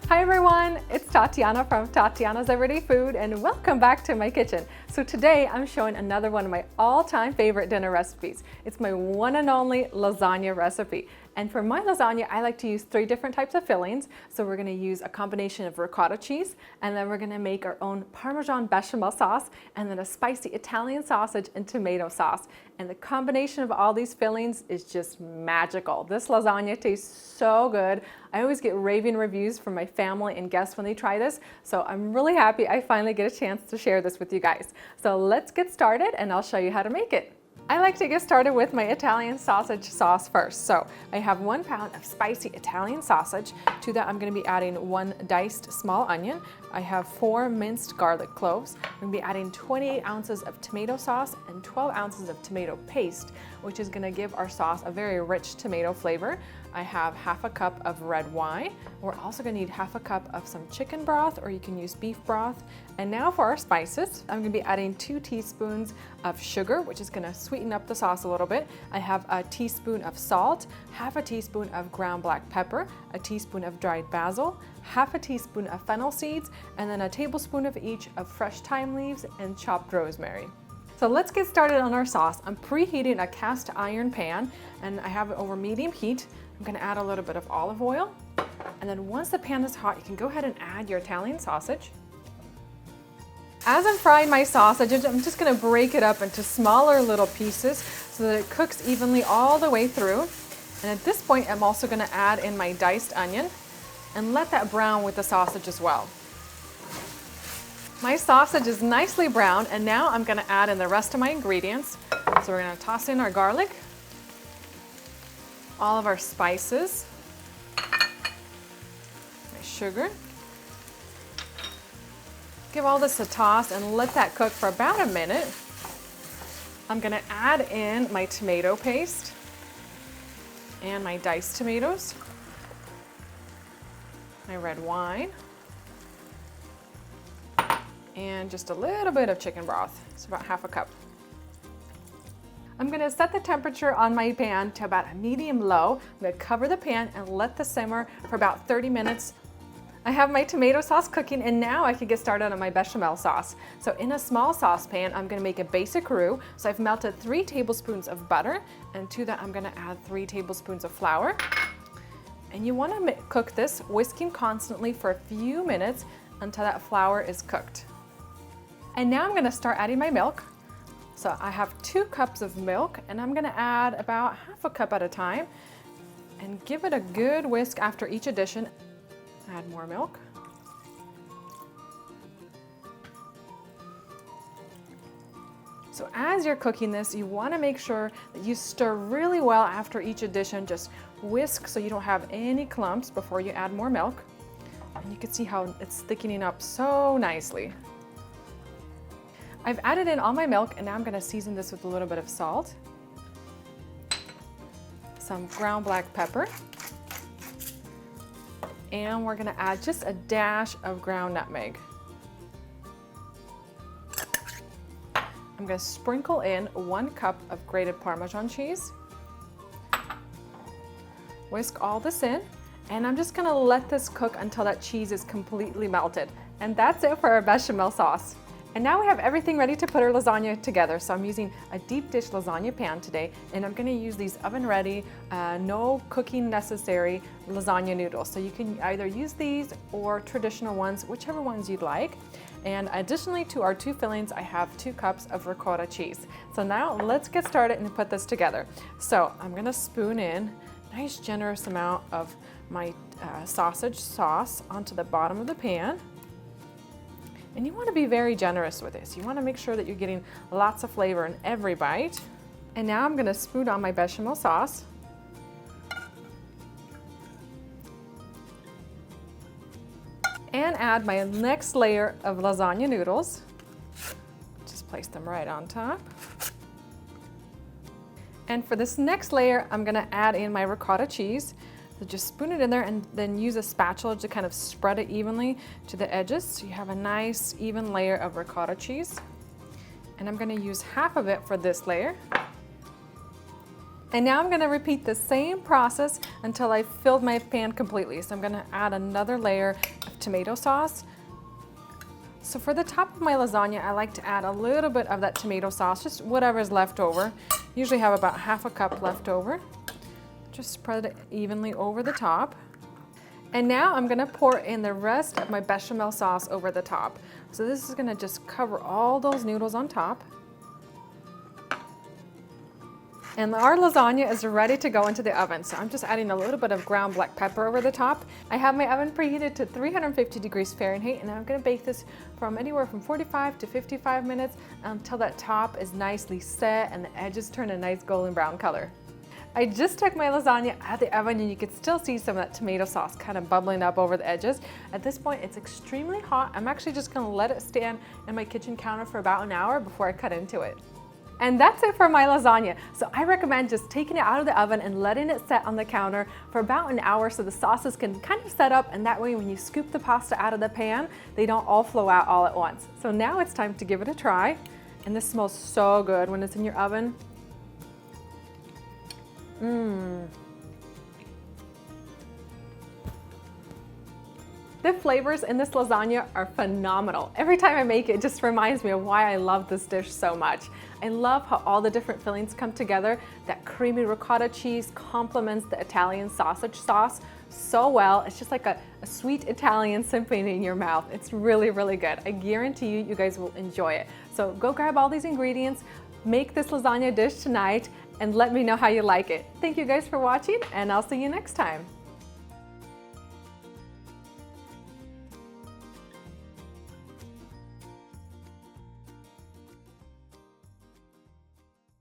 Hi everyone, it's Tatyana from Tatyana's Everyday Food and welcome back to my kitchen. So today I'm showing another one of my all-time favorite dinner recipes. It's my one and only lasagna recipe. And for my lasagna, I like to use 3 different types of fillings. So we're gonna use a combination of ricotta cheese, and then we're gonna make our own Parmesan bechamel sauce, and then a spicy Italian sausage and tomato sauce. And the combination of all these fillings is just magical. This lasagna tastes so good. I always get raving reviews from my family and guests when they try this. So I'm really happy I finally get a chance to share this with you guys. So let's get started and I'll show you how to make it. I like to get started with my Italian sausage sauce first. So I have 1 pound of spicy Italian sausage. To that I'm going to be adding 1 diced small onion. I have 4 minced garlic cloves. I'm going to be adding 28 ounces of tomato sauce and 12 ounces of tomato paste, which is going to give our sauce a very rich tomato flavor. I have half a cup of red wine. We're also going to need half a cup of some chicken broth, or you can use beef broth. And now for our spices, I'm going to be adding 2 teaspoons of sugar, which is going to sweeten up the sauce a little bit. I have a teaspoon of salt, half a teaspoon of ground black pepper, a teaspoon of dried basil, half a teaspoon of fennel seeds, and then a tablespoon of each of fresh thyme leaves and chopped rosemary. So let's get started on our sauce. I'm preheating a cast iron pan and I have it over medium heat. I'm going to add a little bit of olive oil, and then once the pan is hot, you can go ahead and add your Italian sausage. As I'm frying my sausage, I'm just going to break it up into smaller little pieces so that it cooks evenly all the way through. And at this point, I'm also going to add in my diced onion and let that brown with the sausage as well. My sausage is nicely browned, and now I'm going to add in the rest of my ingredients. So we're going to toss in our garlic, all of our spices, my sugar. Give all this a toss and let that cook for about a minute. I'm going to add in my tomato paste and my diced tomatoes, my red wine, and just a little bit of chicken broth. It's about half a cup. I'm going to set the temperature on my pan to about a medium low. I'm going to cover the pan and let this simmer for about 30 minutes. I have my tomato sauce cooking, and now I can get started on my bechamel sauce. So in a small saucepan, I'm going to make a basic roux. So I've melted 3 tablespoons of butter, and to that I'm going to add 3 tablespoons of flour. And you want to cook this, whisking constantly for a few minutes until that flour is cooked. And now I'm going to start adding my milk. So I have 2 cups of milk, and I'm going to add about half a cup at a time and give it a good whisk after each addition. Add more milk. So as you're cooking this, you want to make sure that you stir really well after each addition. Just whisk so you don't have any clumps before you add more milk. And you can see how it's thickening up so nicely. I've added in all my milk, and now I'm going to season this with a little bit of salt, some ground black pepper, and we're going to add just a dash of ground nutmeg. I'm going to sprinkle in 1 cup of grated Parmesan cheese. Whisk all this in, and I'm just going to let this cook until that cheese is completely melted. And that's it for our bechamel sauce. And now we have everything ready to put our lasagna together. So I'm using a deep dish lasagna pan today, and I'm going to use these oven ready, no cooking necessary lasagna noodles. So you can either use these or traditional ones, whichever ones you'd like. And additionally to our 2 fillings, I have 2 cups of ricotta cheese. So now let's get started and put this together. So I'm going to spoon in a nice generous amount of my sausage sauce onto the bottom of the pan. And you want to be very generous with this. You want to make sure that you're getting lots of flavor in every bite. And now I'm going to spoon on my bechamel sauce. And add my next layer of lasagna noodles. Just place them right on top. And for this next layer, I'm going to add in my ricotta cheese. So just spoon it in there and then use a spatula to kind of spread it evenly to the edges so you have a nice even layer of ricotta cheese. And I'm going to use half of it for this layer. And now I'm gonna repeat the same process until I filled my pan completely. So I'm gonna add another layer of tomato sauce. So for the top of my lasagna, I like to add a little bit of that tomato sauce, just whatever's left over. Usually have about half a cup left over. Just spread it evenly over the top. And now I'm gonna pour in the rest of my bechamel sauce over the top. So this is gonna just cover all those noodles on top. And our lasagna is ready to go into the oven. So I'm just adding a little bit of ground black pepper over the top. I have my oven preheated to 350 degrees Fahrenheit, and I'm gonna bake this from anywhere from 45 to 55 minutes until that top is nicely set and the edges turn a nice golden brown color. I just took my lasagna out of the oven and you can still see some of that tomato sauce kind of bubbling up over the edges. At this point, it's extremely hot. I'm actually just gonna let it stand in my kitchen counter for about an hour before I cut into it. And that's it for my lasagna. So I recommend just taking it out of the oven and letting it set on the counter for about an hour so the sauces can kind of set up, and that way when you scoop the pasta out of the pan, they don't all flow out all at once. So now it's time to give it a try. And this smells so good when it's in your oven. The flavors in this lasagna are phenomenal. Every time I make it, it just reminds me of why I love this dish so much. I love how all the different fillings come together. That creamy ricotta cheese complements the Italian sausage sauce so well. It's just like a sweet Italian symphony in your mouth. It's really, really good. I guarantee you, you guys will enjoy it. So go grab all these ingredients, make this lasagna dish tonight, and let me know how you like it. Thank you guys for watching, and I'll see you next time.